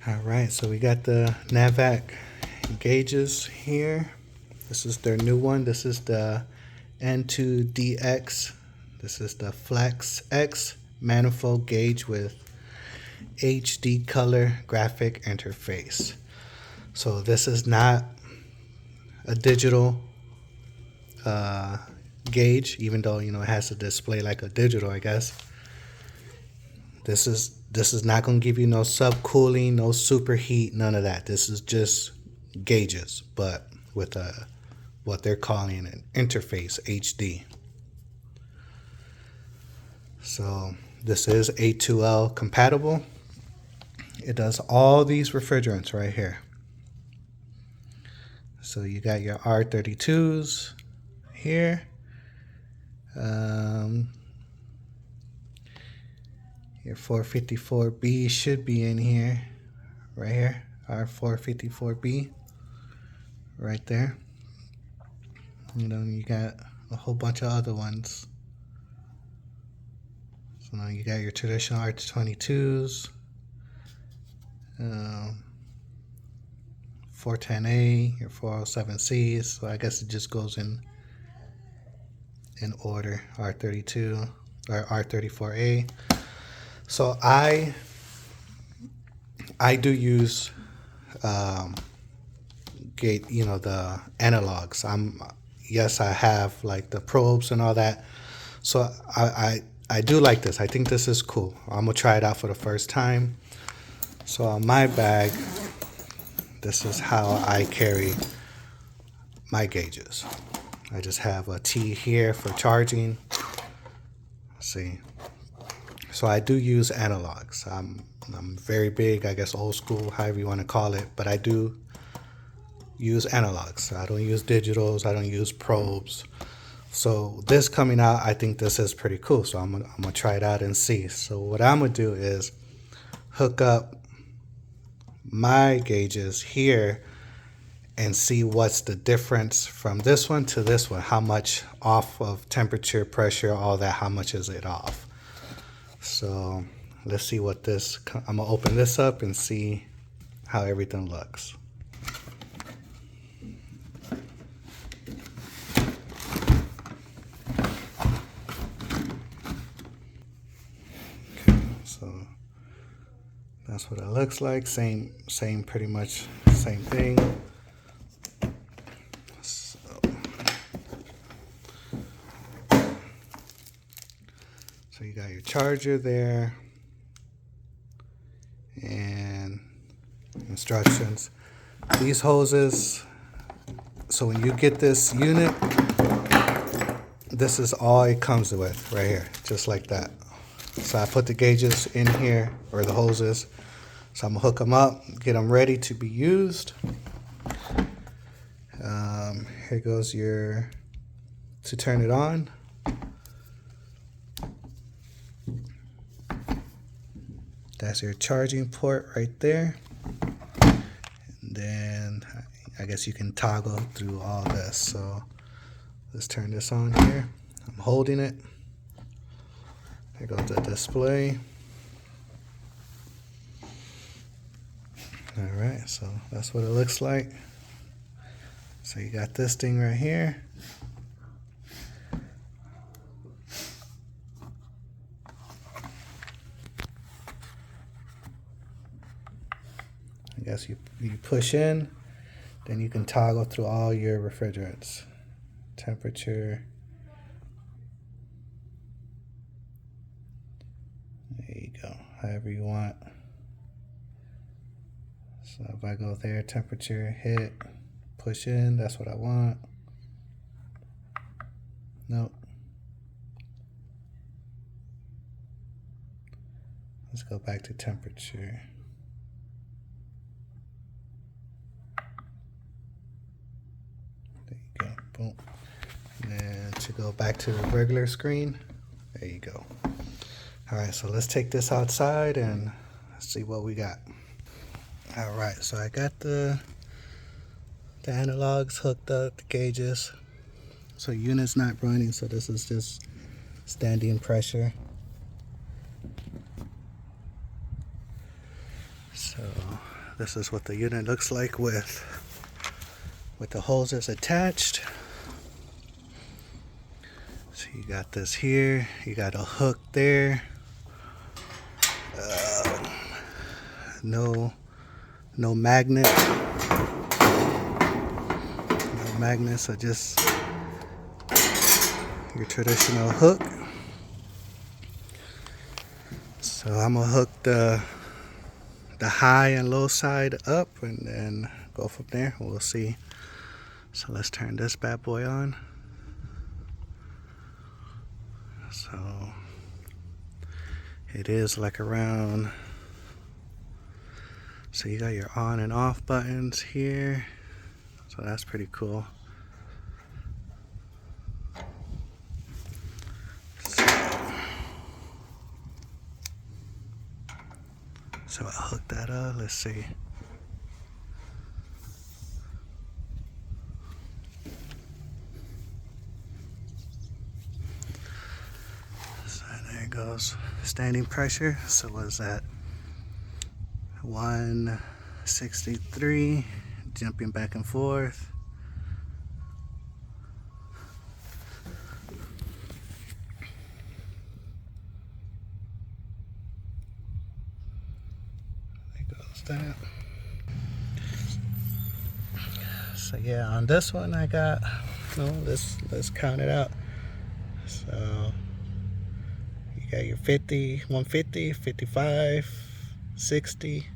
All right, so we got the Navac gauges here. This is their new one. This is the N2DX. This is the Flex X manifold gauge with HD color graphic interface. So this is not a digital gauge, even though it has a display like a digital, I guess. This is not going to give you no subcooling, no superheat, none of that. This is just gauges, but with what they're calling an interface HD. So this is A2L compatible. It does all these refrigerants right here. So you got your R32s here. Your 454B should be in here, right here, R454B, right there. You got a whole bunch of other ones. So now you got your traditional R22s, 410A, your 407Cs. So I guess it just goes in order, R32 or R34A. So I do use the analogs. Yes, I have like the probes and all that. So I do like this. I think this is cool. I'm gonna try it out for the first time. So on my bag, this is how I carry my gauges. I just have a T here for charging. Let's see. So I do use analogs. I'm very big, I guess old school, however you want to call it, but I do use analogs. I don't use digitals, I don't use probes. So this coming out, I think this is pretty cool. So I'm gonna try it out and see. So what I'm gonna do is hook up my gauges here and see what's the difference from this one to this one. How much off of temperature, pressure, all that, how much is it off? So let's see what this, I'm gonna open this up and see how everything looks. Okay, so that's what it looks like. Same pretty much same thing. So you got your charger there and instructions. These hoses, so when you get this unit, this is all it comes with right here, just like that. So I put the gauges in here, or the hoses. So I'm gonna hook them up, get them ready to be used. Here goes to turn it on. That's your charging port right there. And then I guess you can toggle through all this. So let's turn this on here. I'm holding it. There goes the display. All right, so that's what it looks like. So you got this thing right here. I guess you push in, then you can toggle through all your refrigerants. Temperature. There you go, however you want. So if I go there, temperature, hit, push in, that's what I want. Nope. Let's go back to temperature. There you go, boom. And then to go back to the regular screen, there you go. All right, so let's take this outside and see what we got. All right, so I got the analogs hooked up, the gauges. So unit's not running, so this is just standing pressure. So this is what the unit looks like with the hoses attached. So you got this here, you got a hook there. No magnet. No magnet, so just your traditional hook. So I'm gonna hook the high and low side up and then go from there. We'll see. So let's turn this bad boy on. So it is like around, so you got your on and off buttons here, so that's pretty cool. So I hooked that up, let's see. So there it goes, standing pressure. So what's that? 163, jumping back and forth. That. So yeah, on this one I got, let's count it out. So you got your 50, 150, 55, 60,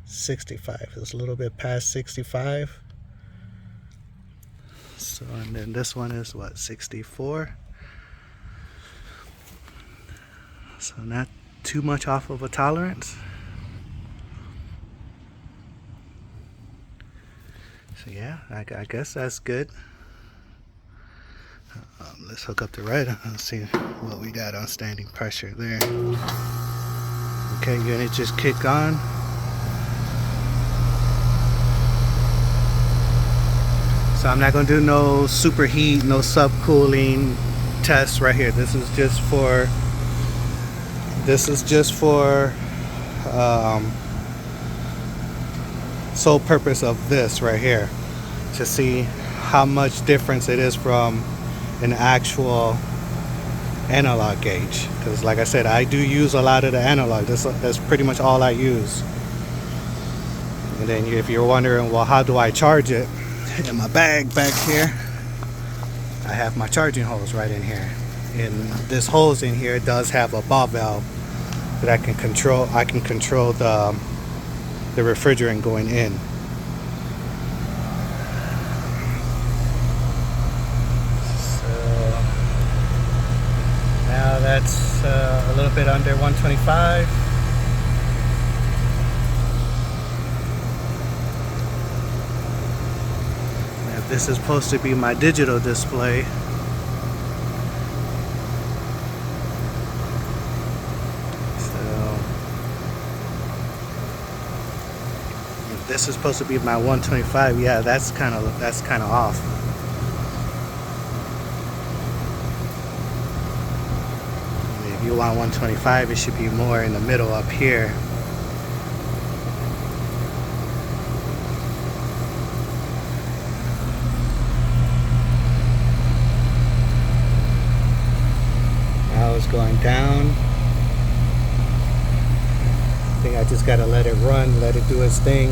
65. It's a little bit past 65. So and then this one is what, 64. So not too much off of a tolerance. So yeah, I guess that's good. Let's hook up the right and see what we got on standing pressure there. Okay, unit just kick on. So I'm not gonna do no superheat, no subcooling tests right here. This is just for sole purpose of this right here, to see how much difference it is from an actual analog gauge, because like I said, I do use a lot of the analog. That's pretty much all I use. And then if you're wondering, well, how do I charge it, in my bag back here I have my charging hose right in here, and this hose in here does have a ball valve that I can control the refrigerant going in. So now that's a little bit under 125. Now this is supposed to be my digital display. This is supposed to be my 125. Yeah, that's kind of off. If you want 125, it should be more in the middle up here. Now it's going down. I think I just gotta let it run, let it do its thing.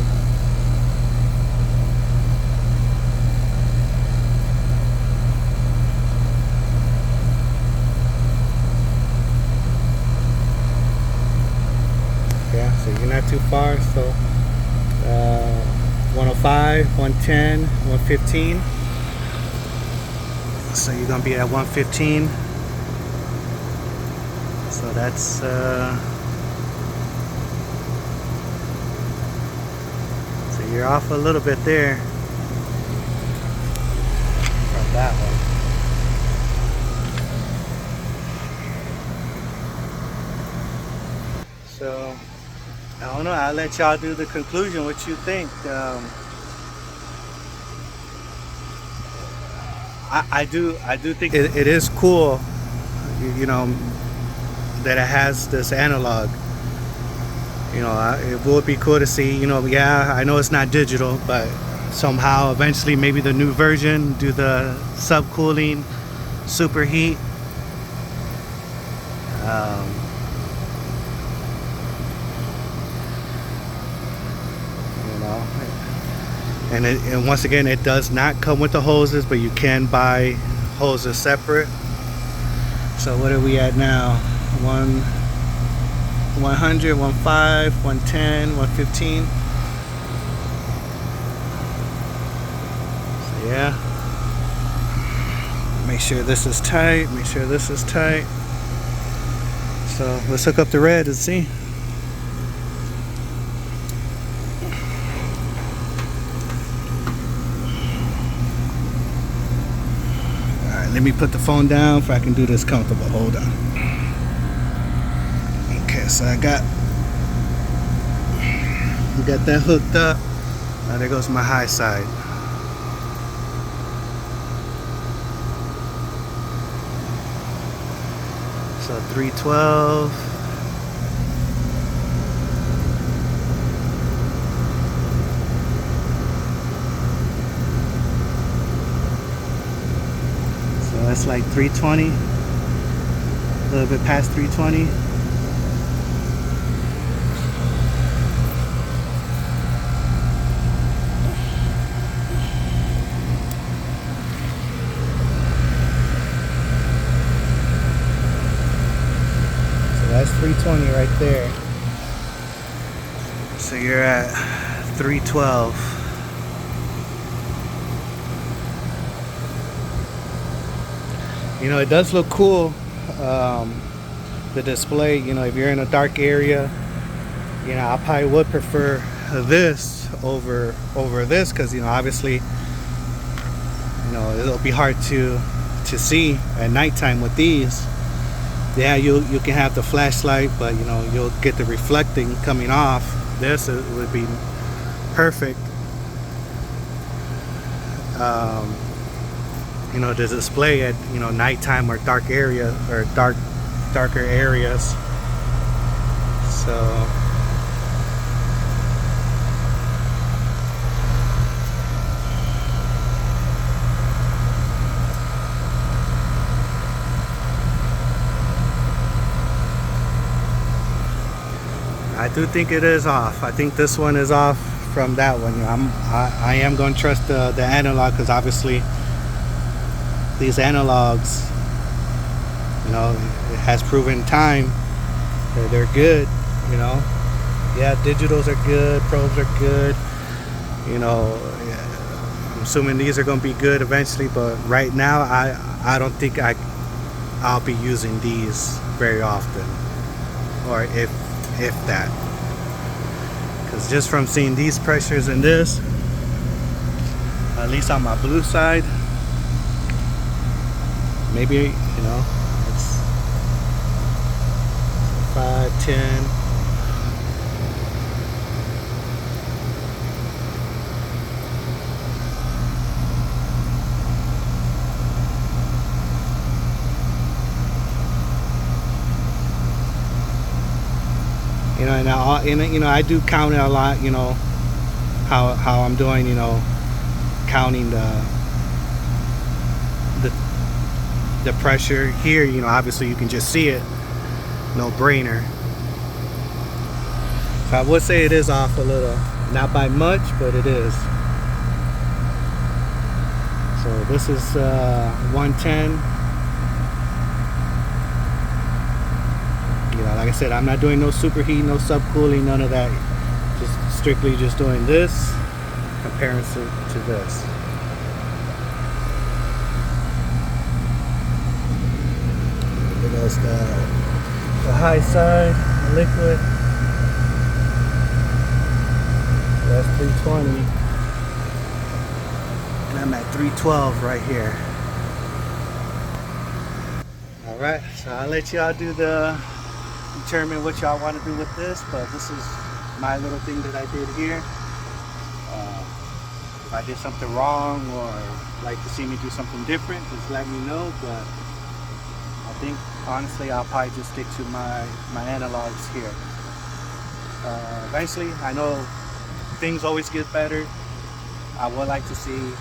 Yeah, so you're not too far. So 105, 110, 115. So you're gonna be at 115. So that's so you're off a little bit there from that one. So I don't know, I'll let y'all do the conclusion, what you think. I do think it is cool, you know, that it has this analog. You know, it would be cool to see, you know, yeah, I know it's not digital, but somehow eventually maybe the new version do the subcooling, superheat. You know, and once again, it does not come with the hoses, but you can buy hoses separate. So what are we at now? 100, 15, 110, 115. So yeah. Make sure this is tight. Make sure this is tight. So let's hook up the red and see. Alright, let me put the phone down so I can do this comfortable. Hold on. Okay, so we got that hooked up. Now there goes my high side. So 312. So that's like 320. A little bit past 320. That's 320 right there. So you're at 312. You know, it does look cool. The display, you know, if you're in a dark area, you know, I probably would prefer this over this, because, you know, obviously, you know, it'll be hard to see at nighttime with these. Yeah, you can have the flashlight, but, you know, you'll get the reflecting coming off. This would be perfect. You know, the display at, you know, nighttime or dark area or darker areas. So I do think it is off. I think this one is off from that one. You know, I am going to trust the analog, because obviously these analogs, you know, it has proven time they're good. You know, yeah, digitals are good, probes are good. You know, I'm assuming these are going to be good eventually, but right now I don't think I'll be using these very often, or if that, because just from seeing these pressures in this, at least on my blue side, maybe, you know, it's 5, 10. You know, and you know, I do count it a lot. You know, how I'm doing. You know, counting the pressure here. You know, obviously you can just see it. No brainer. So I would say it is off a little, not by much, but it is. So this is 110. Like I said, I'm not doing no superheat, no subcooling, none of that. Just strictly just doing this, comparing to this. There goes the high side, liquid. That's 320. And I'm at 312 right here. Alright, so I'll let y'all determine what y'all want to do with this, but this is my little thing that I did here. If I did something wrong or like to see me do something different, just let me know. But I think honestly I'll probably just stick to my analogs here. Eventually, I know things always get better. I would like to see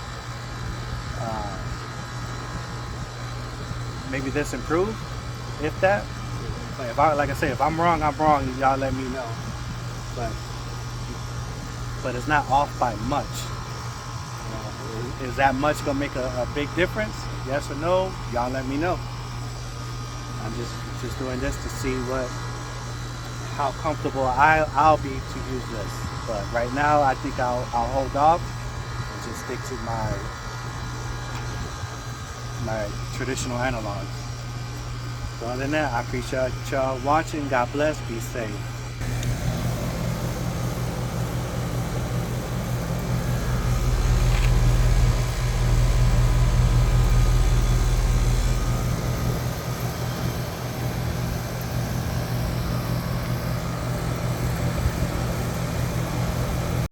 maybe this improve, if that. But if I, like I say, if I'm wrong, I'm wrong. Y'all let me know. But it's not off by much. Is that much gonna make a big difference? Yes or no? Y'all let me know. I'm just doing this to see how comfortable I'll be to use this. But right now, I think I'll hold off and just stick to my traditional analogs. So other than that, I appreciate y'all watching. God bless. Be safe.